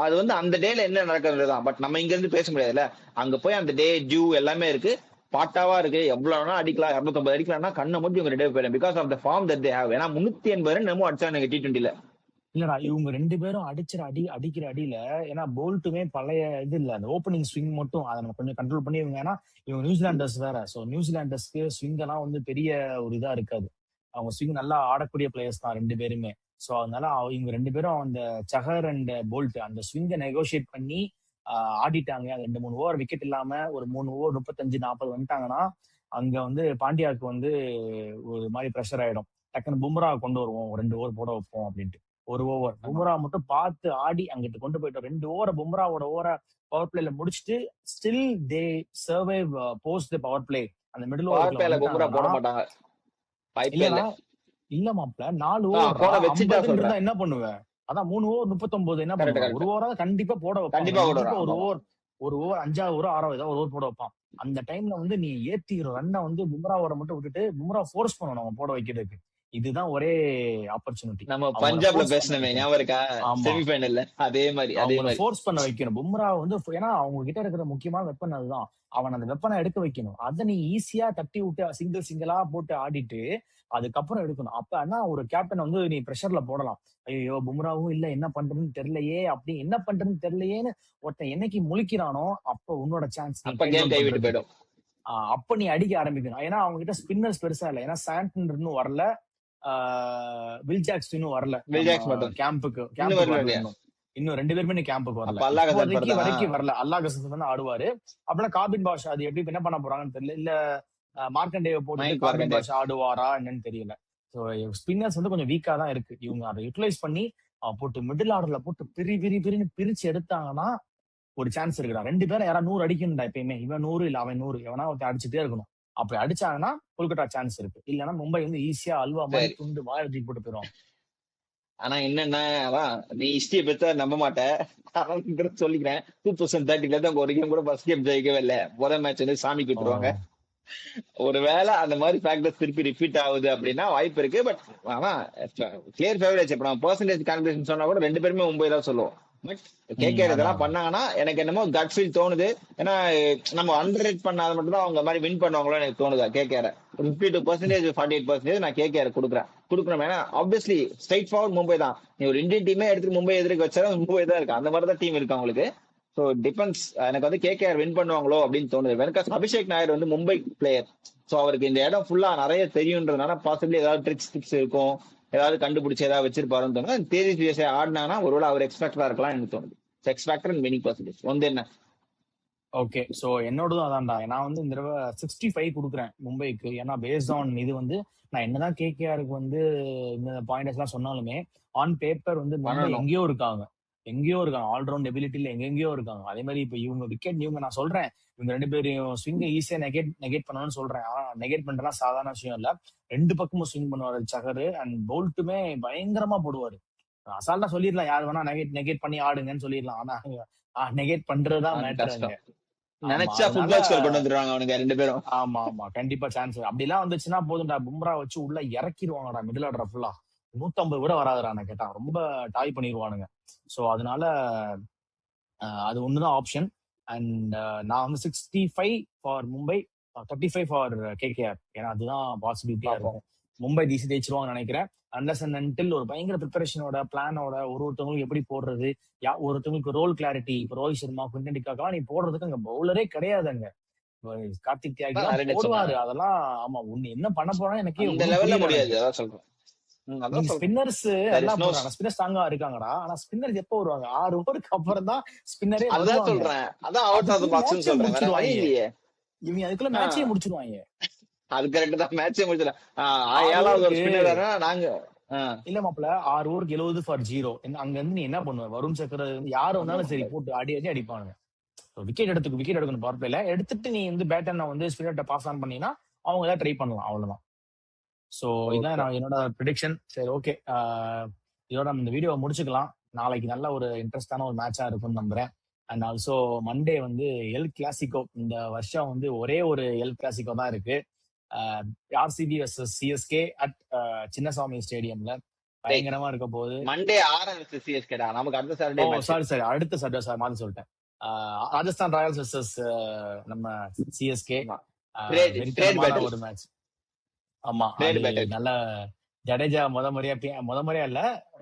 அது வந்து அந்த டேல என்ன நடக்கிறது தான். பட் நம்ம இங்க இருந்து பேச முடியாதுல்ல. அங்க போய் அந்த டே டியூ எல்லாமே இருக்கு, பாட்டாவா இருக்கு, எவ்வளவு வேணா அடிக்கலாம், 250 அடிக்கலாம்னா கண்ணை மூட்டி இவங்க 2 பேரும் because of the form that they have. ஏன்னா 380 என்னமோ அடிச்சாங்க T20ல. இல்லடா, இவங்க ரெண்டு பேரும் அடிக்கிற அடியில, ஏன்னா போல்ட்டுமே பழைய இது இல்ல, அந்த ஓப்பனிங் ஸ்விங் மட்டும் அதை நம்ம கொஞ்சம் கண்ட்ரோல் பண்ணி இவங்க, ஏன்னா இவங்க நியூசிலாண்டர்ஸ் வேற. சோ நியூசிலாண்டர்ஸ்க்கு ஸ்விங் எல்லாம் வந்து பெரிய ஒரு இதா இருக்காது. அவங்க ஸ்விங் நல்லா ஆடக்கூடிய பிளேயர்ஸ் தான் ரெண்டு பேருமே. சோ அதனால இவங்க ரெண்டு பேரும் அந்த சஹர் அண்ட் போல்ட் அந்த ஸ்விங்கை நெகோசியேட் பண்ணி ஆடிட்டாங்க. அது 2-3 ஓவர் விக்கெட் இல்லாம ஒரு 3 ஓவர் 35-40 வந்துட்டாங்கன்னா அங்க வந்து பாண்டியாவுக்கு வந்து ஒரு மாதிரி ப்ரெஷர் ஆயிடும். டக்குன்னு பும்ரா கொண்டு வருவோம், 2 ஓவர் போட வைப்போம் அப்படின்ட்டு. ஒரு ஓவர் ஆமா. பும்ரா மட்டும் பார்த்து ஆடி அங்கிட்டு கொண்டு போயிட்டோம். 2 ஓவர் பும்ராவோட ஓவரை பவர் பிளேல முடிச்சுட்டு still they survive post the power play. அந்த மிடில் பவர் ஓவருக்குள்ள பிளேல பும்ரா வந்துட்டாங்கன்னா போட மாட்டாங்க, வாய்ப்பே இல்ல. இல்லடா, இல்ல மாப்ள 4 ஓவர்ரா போட வச்சுட்டா 50 இருந்தா சொல்றேன். என்ன பண்ணுவேன்? அதான் 3 ஓவர் 39 என்ன கரெக்ட் பண்ணுவேன்? ஒரு கரெக்ட். ஓவராவது கண்டிப்பா போட வைப்பாங்க. கண்டிப்பா கண்டிப்பா விடுறான். ஒரு ஆமா. ஓவர், ஒரு ஓவர் 5வது ஓவர் 6வது ஏதாவது ஒரு ஓவர் போட வைப்பான். அந்த டைம்ல வந்து நீ ஏத்திக்கிற ரன்னை வந்து பும்ராவோட மட்டும் விட்டுட்டு பும்ரா ஃபோர்ஸ் பண்ணணும் அவங்க போட வைக்கிறதுக்கு. இதுதான் ஒரே ஆப்பர்ச்சுனிட்டி நம்ம அவங்கள பஞ்சாப்ல ஃபோர்ஸ் பண்ண பேசினமே வைக்கணும். ஞாபகம் இருக்கா, ஆமா, செமிஃபைனல்ல? அதே மாதிரி அதே அவங்கள மாதிரி. ஃபோர்ஸ் பண்ண வைக்கணும். பும்ரா வந்து ஏன்னா அவங்க கிட்ட இருக்கிற முக்கியமான வெப்பன் அதுதான். அவன் அந்த வெப்பனை எடுக்க வைக்கணும். அதை நீ ஈஸியா தட்டி விட்டு சிங்கிளா போட்டு ஆடிட்டு அதுக்கப்புறம் எடுக்கணும். அப்ப ஆனா ஒரு கேப்டன் வந்து நீ பிரஷர்ல போடலாம். ஐயோ பும்ராவும் இல்ல, என்ன பண்றதுன்னு தெரியலையே, அப்படி என்ன பண்றதுன்னு தெரியலையேன்னு ஒருத்தன் என்னைக்கு முழிக்கிறானோ அப்ப உன்னோட சான்ஸ் நீ அப்ப டேக் கேம் டவுன் கைவிட்டு பண்றதுக்கு. போயிடும். அப்ப நீ அடிக்க ஆரம்பிக்கணும். ஏன்னா அவங்க கிட்ட ஸ்பின்னர்ஸ் பெருசா இல்ல. ஏன்னா சாண்டன் இன்னும் வரல, வில் ஜாக்ஸ் இன்னும் வரல. வில் நம்ம ஜாக்ஸ் மட்டும் கேம்புக்கு இன்னும் கேம்புக்கு வரல வரல இல்லையா? இன்னும். இன்னும் 2 பேருமே நீ கேம்புக்கு வரல. அப்ப அல்லாஹ் கசார் இப்போதைக்கு படுதானா? வரைக்கும் வரல. அல்லாஹ் கசஸ் வந்து ஆடுவாரு. அப்பெல்லாம் காபின் பாஷா அது எப்படி என்ன பண்ண போறாங்கன்னு தெரியல. இல்ல மார்க்கண்டேவை போட்டுட்டு மயங்க் காபின் மார்க்கண்டே. பாஷா ஆடுவாரா என்னன்னு தெரியல. ஸோ ஸ்பின்னர்ஸ் வந்து கொஞ்சம் வீக்கா தான் இருக்கு. இவங்க அதை யூட்டிலைஸ் பண்ணி போட்டு மிடில் ஆர்டர்ல போட்டு பிரின்னு பிரிச்சு எடுத்தாங்கன்னா ஒரு சான்ஸ் இருக்குடா. 2 பேரும் யாராவது 100 அடிக்கணும்டா. எப்பயுமே இவன் 100 இல்ல அவன் 100 எவனா ஒருத்தன் அடிச்சுட்டே இருக்கணும். அப்படி அடிச்சாங்கன்னா கொல்கட்டா சான்ஸ் இருக்கு. இல்லைன்னா மும்பை வந்து ஈஸியா அல்வா மாதிரி சரி. துண்டு வாயில தூக்கி போட்டு போயிடும். ஆனா என்னன்னா, அதான் நீ ஹிஸ்டரிய பெருசா நம்ப மாட்ட, ஆனா சொல்லிக்கிறேன். 2030 தான் ஒரு கேம் கூட ஃபர்ஸ்ட் கேம் ஜெயிக்கவே இல்ல. முதல் மேட்ச் வந்து சாமி ஓ விட்டுருவாங்க. ஒருவேளை அந்த மாதிரி ஃபேக்டர்ஸ் திருப்பி ரிப்பீட் ஆகுது அப்படின்னா வாய்ப்பு இருக்கு. பட் ஆனா கிளியர் ஃபேவரேட்ஸ். இப்ப நம்ம பெர்சன்டேஜ் கால்குலேஷன் சொன்னா கூட 2 பேருமே மும்பை தான் சொல்லுவோம். பட் கேகேஆர் அதான் இதெல்லாம் அதான். பண்ணாங்கன்னா எனக்கு என்னமோ கட் ஃபீல் தோணுது. ஏன்னா நம்ம அண்டர் ரேட் பண்ணாத மட்டும் தான் அவங்க மாதிரி வின் பண்ணுவாங்களோ எனக்கு தோணுதா கேகேஆர். 52% 48% நான் கேகேஆர் கொடுக்குறேன். ஏன்னா ஆப்வியஸ்லி ஸ்ட்ரைட் ஃபார்வர்ட் மும்பை தான். நீ ஒரு இந்தியன் டீமே எடுத்து மும்பை எதிர்க்க வச்சாலும் மும்பை தான் இருக்கு. அந்த மாதிரி தான் டீம் இருக்கு அவங்களுக்கு. So depends. எனக்கு வந்து கேகேஆர் வின் பண்ணுவாங்களோ அப்படின்னு தோணுது. வெனகாஸ் அபிஷேக் நாயர் வந்து மும்பை பிளேயர். ஸோ அவருக்கு இந்த இடம் ஃபுல்லா நிறைய தெரியுன்றதுனால பாசிபிளி ஏதாவது ட்ரிக்ஸ் இருக்கும், ஏதாவது கண்டுபிடிச்சு ஏதாவது வச்சிருப்பாருன்னு தோணுது. தேஜஸ்வி ஆடினாங்கன்னா ஒருவேளை அவர் எக்ஸ்பெக்டரா இருக்கலாம் எனக்கு தோணுது. X factor and winning percentage வந்து என்ன? ஓகே, சோ என்னோடதும் அதான்டா. நான் வந்து இந்த தடவை 65 கொடுக்குறேன் மும்பைக்கு. ஏன்னா பேஸ்ட் ஆன் இது வந்து நான் என்னதான் கேகேஆருக்கு வந்து இந்த பாயிண்டர்ஸ் எல்லாம் சொன்னாலுமே ஆன் பேப்பர் வந்து மும்பை பண்ணணும். எங்கேயோ இருக்காங்க ஆல்ரவுண்ட் எபிலிட்டியில எங்கெங்கயோ இருக்காங்க. அதே மாதிரி இப்ப இவங்க விக்கெட் நான் சொல்றேன், இவங்க 2 பேரையும் ஸ்விங் ஈஸியா நெகேட் பண்ணணும்னு சொல்றேன். ஆனா நெகேட் பண்றதுலாம் சாதாரண விஷயம் இல்ல. 2 பக்கமும் ஸ்விங் பண்ணுவாரு சஹர். அண்ட் போல்ட்டுமே பயங்கரமா போடுவாரு. அசால்ட்டா சொல்லிடலாம், யார் வேணா நெகேட் நெகேட் பண்ணி ஆடுங்கன்னு சொல்லிடலாம். ஆனா நெகேட் பண்றதுதான் அது மேட்ரு அங்க. கஷ்டம். ஆமா, நினைச்சா அதனால ஃபுட்பால் ஸ்கோர் கொண்டு வந்துருவாங்க அவனுங்க 2 பேரும். ஆமா ஆமா கண்டிப்பா சான்ஸ். அப்படிலாம் வந்துச்சுன்னா போதும்டா, பும்ரா வச்சு உள்ள இறக்கிடுவாங்கடா மிடில் ஆர்டர் ஃபுல்லா. 150 கூட வராதுடா கேட்டா, ரொம்ப டாய் பண்ணிடுவானுங்க. சோ அதனால அது ஒண்ணுதான் ஆப்ஷன். அண்ட் நான் வந்து 65 ஃபார் மும்பை, 35 ஃபார் கேகேஆர். ஏன்னா அதுதான் பாசிபிலிட்டியா பாப்போம். இருக்கும். மும்பை டிசி ஜெயிச்சிருவாங்கன்னு நினைக்கிறேன். அன்லஸ் அண்ட் அன்டில் ஒரு பயங்கர ப்ரிப்பரேஷனோட பிளானோட ஒருத்தவங்களுக்கு எப்படி போடுறது, ஒருத்தவங்களுக்கு ரோல் கிளாரிட்டி. இப்போ ரோஹித் சர்மா, குவிண்டன் டிகாக்கெல்லாம் நீ போடுறதுக்கு அங்க பவுலரே கிடையாது அங்க. இப்ப கார்த்திக் தியாகி அதான் தான் நிறைய போடுவாரு. சொன்னேன். அதெல்லாம் ஆமா, ஒண்ணு என்ன பண்ண போறான்னு எனக்கே அந்த ஒன்னும் லெவல்ல புரியல முடியாது. எனக்கு. அதான் சொல்றேன். அதான் நீங்க சொல்றேன். ஸ்பின்னர்ஸ் தேர் நல்லா இஸ் நோ. போடுறாங்க, ஸ்பின்னர் ஸ்ட்ராங்கா இருக்காங்கடா. ஆனா ஸ்பின்னர் எப்போ வருவாங்க? 6 ஓவருக்கு அப்புறம் தான் ஸ்பின்னரே அதுதான் வருவாங்க. சொல்றேன். அதான் அவுட் ஆஃப் த அதுக்குள்ள பாக்ஸ்னு மேட்சே சொல்றேன். வேற வழி முடிச்சிருவாங்க. இல்லையே. இவங்க அதுக்குள்ள ஆ, மேட்சே முடிச்சிருவாங்க. அது கரெக்ட் தான். மேட்சே முடிச்சல. 6 7வது ஒரு ஓவருக்கு ஸ்பின்னர் வேற நாங்க. ஆ, இல்ல மாப்பிள, 6 ஓவருக்கு 70 ஃபார் 0. அங்க இருந்து நீ என்ன பண்ணுவ? வருண் சக்கர யாரு ஒண்ணும் வந்தாலும் பண்ண சரி முடியாது. போட்டு அடி அடி அடிப்பானுங்க. விக்கெட் எடுக்கணும் பவர் பிளேல. எடுத்துட்டு நீ வந்து பேட்டர்னை வந்து ஸ்பின்னர்ட்ட பாஸ் ஆன் பண்ணீங்கன்னா அவங்க ஏதாவது ட்ரை பண்ணலாம், அவ்வளவுதான். சோ இதான் ஓகே. நான் என்னோட ப்ரிடிக்ஷன். சரி, ஓகே. இதோட நம்ம இந்த வீடியோவை முடிச்சுக்கலாம். நாளைக்கு நல்ல ஒரு இன்ட்ரெஸ்டான ஒரு மேட்சா இருக்கும்னு நம்புறேன். அண்ட் ஆல்சோ மண்டே வந்து எல் கிளாசிகோ. இந்த வருஷம் வந்து ஒரே ஒரு எல் கிளாசிகோ தான் இருக்கு. RCB versus CSK at Chinnaswamy ஸ்டேடியம்ல. டேய், பயங்கரமா இருக்க போகுது. மண்டே ஆர்ஆர் வெர்சஸ் சிஎஸ்கேடா. நமக்கு அடுத்த ஓ சாட்டர்டே மேட்ச். சாரி சாரி, அடுத்த சாட்டர்டே, சார் மாத்தி சொல்லிட்டேன். ராஜஸ்தான் ராயல்ஸ் வர்சஸ் நம்ம சிஎஸ்கே. ஆமா. ட்ரேட் வெறித்தனமான பேட்டில். ஒரு மேட்ச். ஆமா, ட்ரேட் அது பேட்டில். நல்ல. ஜடேஜா முத முறையா இல்ல,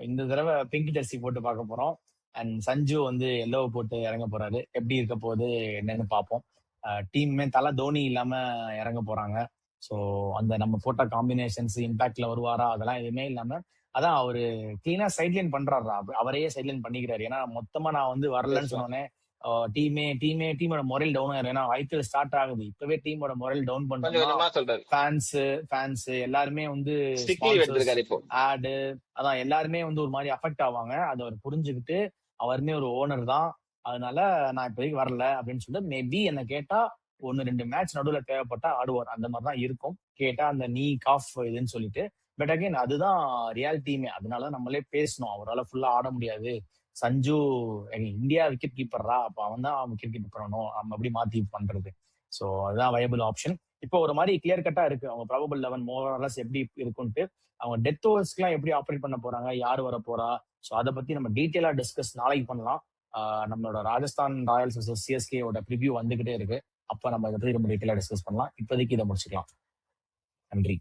இந்த தடவை பிங்க் ஜெர்சி போட்டு பார்க்க போறோம். அண்ட் சஞ்சு வந்து எல்லோ போட்டு இறங்க போறாரு. எப்படி இருக்க போகுது என்னன்னு பார்ப்போம். டீமுமே தலை தோனி இல்லாம இறங்க போறாங்க. ஸோ அந்த நம்ம போட்ட காம்பினேஷன்ஸ் இம்பாக்ட்ல வருவாரா அதெல்லாம் எதுவுமே இல்லாம, அதான் அவரு கிளீனா சைட்லைன் பண்றாரா, அவரையே சைட்லைன் பண்ணிக்கிறாரு. ஏன்னா மொத்தமா நான் வந்து வரலன்னு பேசலாம். சொன்னோன்னே டீமோட மொரல் டவுன் ஆயிரும். ஏன்னா ஐபிஎல் ஸ்டார்ட் ஆகுது, இப்பவே டீமோட மொரல் டவுன் கொஞ்சம் பண்ணிட்டோம்னா கொஞ்சமா சொல்றாரு. ஃபேன்ஸ் எல்லாருமே வந்து ஸ்டிக் லீவ் ஸ்பான்சர்ஸ், எடுத்திருக்காரு இப்போ. ஆடு, அதான் எல்லாருமே வந்து ஒரு மாதிரி அஃபெக்ட் ஆவாங்க. அதை அவர் புரிஞ்சுக்கிட்டு, அவருமே ஒரு ஓனர் தான், அதனால நான் இப்போதைக்கு வரல அப்படின்னு சொல்லிட்டு, மேபி என்ன கேட்டா 1-2 மேட்ச் நடுவுல தேவைப்பட்டா ஆடுவார். அந்த மாதிரி தான் இருக்கும். கேட்டா அந்த நீ காஃப் இதுன்னு சொல்லிட்டு. பட் அகைன் அதுதான் ரியாலிட்டியுமே. அதனால நம்மளே பேசணும், அவரால் ஃபுல்லா ஆட முடியாது. சஞ்சு இந்தியா விக்கெட் கீப்பர்ரா, அப்ப அவன் தான் விக்கெட் கீப்பர் பண்ணணும், நம்ம எப்படி மாத்தி பண்றது. ஸோ அதுதான் வயபிள் ஆப்ஷன். இப்போ ஒரு மாதிரி கிளியர் கட்டா இருக்கு அவங்க ப்ராபபிள் 11 மோரலஸ் எப்படி இருக்கும்ட்டு. அவங்க டெத் ஓவர்ஸ்க்குலாம் எப்படி ஆப்ரேட் பண்ண போறாங்க, யார் வர போறா, ஸோ அதை பத்தி நம்ம டீட்டெயிலா டிஸ்கஸ் நாளைக்கு பண்ணலாம். நம்மளோட ராஜஸ்தான் ராயல்ஸ் vs சிஎஸ்கேயோட ப்ரிவ்யூ வந்துகிட்டே இருக்கு. அப்ப நம்ம இதை பத்தி ரொம்ப டீட்டெயிலா டிஸ்கஸ் பண்ணலாம். இப்போதைக்கு இதை முடிச்சுக்கலாம். நன்றி.